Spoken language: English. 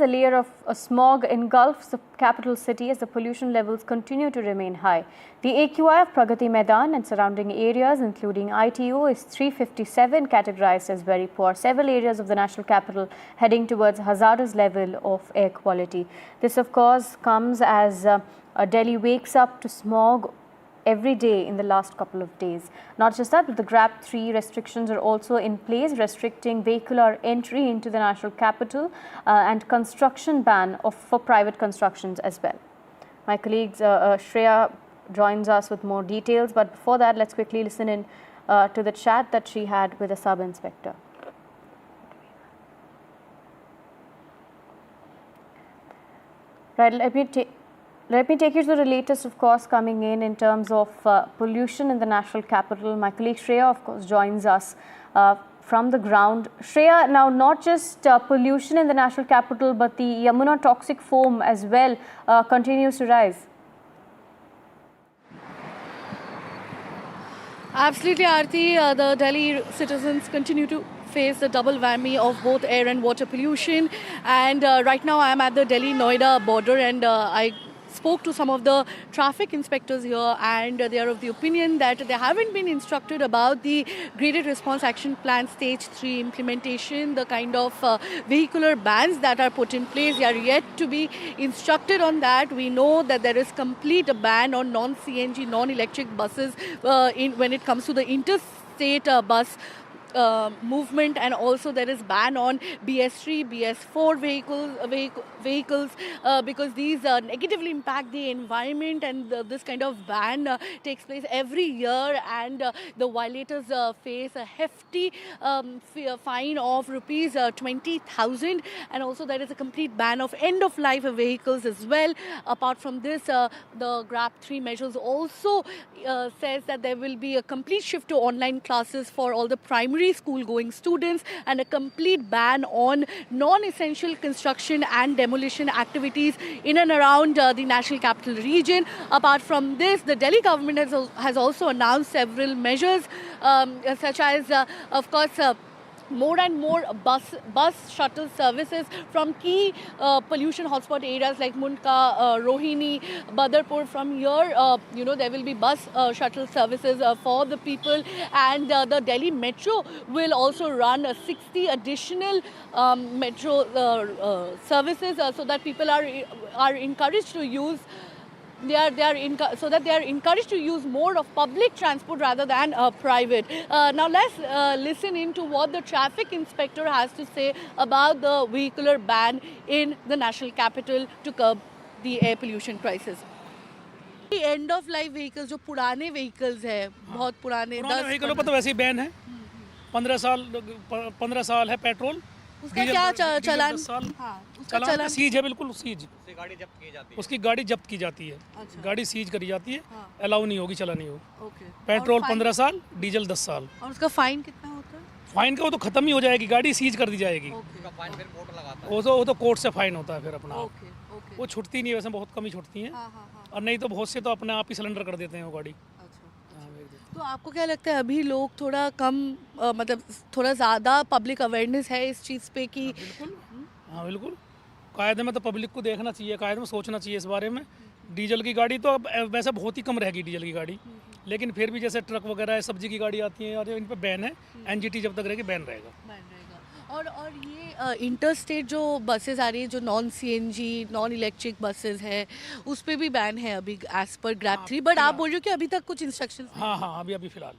A layer of smog engulfs the capital city as the pollution levels continue to remain high. The AQI of Pragati Maidan and surrounding areas, including ITO, is 357, categorized as very poor. Several areas of the national capital heading towards hazardous level of air quality. This, of course, comes as Delhi wakes up to smog every day in the last couple of days. Not just that, but the GRAP 3 restrictions are also in place, restricting vehicular entry into the national capital and construction ban for private constructions as well. My colleague Shreya joins us with more details, but before that, let's quickly listen in to the chat that she had with a sub-inspector. Right, let me take you to the latest, of course, coming in terms of pollution in the national capital. My colleague Shreya, of course, joins us from the ground. Shreya, now not just pollution in the national capital, but the Yamuna toxic foam as well continues to rise. Absolutely, Aarti. The Delhi citizens continue to face the double whammy of both air and water pollution. And right now I am at the Delhi-Noida border, and I spoke to some of the traffic inspectors here, and they are of the opinion that they haven't been instructed about the Graded Response Action Plan Stage 3 implementation, the kind of vehicular bans that are put in place. They are yet to be instructed on that. We know that there is complete ban on non-CNG, non-electric buses when it comes to the interstate bus movement, and also there is ban on BS3, BS4 vehicles because these negatively impact the environment, and this kind of ban takes place every year, and the violators face a hefty fine of rupees 20,000, and also there is a complete ban of end-of-life vehicles as well. Apart from this, the GRAP 3 measures also says that there will be a complete shift to online classes for all the primary school-going students, and a complete ban on non-essential construction and demolition activities in and around the national capital region. Apart from this, the Delhi government has also announced several measures such as, of course, more and more bus shuttle services from key pollution hotspot areas like Mundka, Rohini, Badarpur. From here, there will be bus shuttle services for the people, and the Delhi Metro will also run 60 additional metro services so that people are encouraged to use. They are encouraged to use more of public transport rather than private. Now let's listen into what the traffic inspector has to say about the vehicular ban in the national capital to curb the air pollution crisis. End of life vehicles जो पुराने vehicles है, बहुत पुराने व्हीकलों पर तो वैसे ही ban है। 15 साल है पेट्रोल, उसका क्या चलान? चलान सीज है, बिल्कुल सीज। उसकी गाड़ी जब्त की जाती है। अच्छा। गाड़ी सीज करी जाती है। हाँ। अलाउ नहीं होगी, चलानी हो। पेट्रोल 15 साल, डीजल 10 साल। और उसका फाइन कितना होता है? फाइन का वो तो खत्म ही हो जाएगी, गाड़ी सीज कर दी जाएगी। फाइन फिर कोर्ट लगाता है। वो तो कोर्ट से फाइन होता है फिर अपना। वो छुटती नहीं है, वैसे बहुत कम ही छुटती है। और नहीं तो बहुत से तो अपने आप ही सिलेंडर कर देते हैं वो गाड़ी। तो आपको क्या लगता है, अभी लोग थोड़ा कम मतलब थोड़ा ज़्यादा पब्लिक अवेयरनेस है इस चीज़ पे कि? हाँ बिल्कुल, कायदे में तो पब्लिक को देखना चाहिए, कायदे में सोचना चाहिए इस बारे में। डीजल की गाड़ी तो अब वैसे बहुत ही कम रहेगी डीजल की गाड़ी, लेकिन फिर भी जैसे ट्रक वगैरह सब्जी की गाड़ी आती है और इन पर बैन है। एनजीटी जब तक रहेगी बैन रहेगा। और ये इंटरस्टेट जो बसेस आ रही है, जो non CNG non electric buses है, उस पर भी बैन है अभी एज पर ग्रैप 3, बट आप बोल रहे हो कि अभी तक कुछ इंस्ट्रक्शंस? हाँ, अभी फिलहाल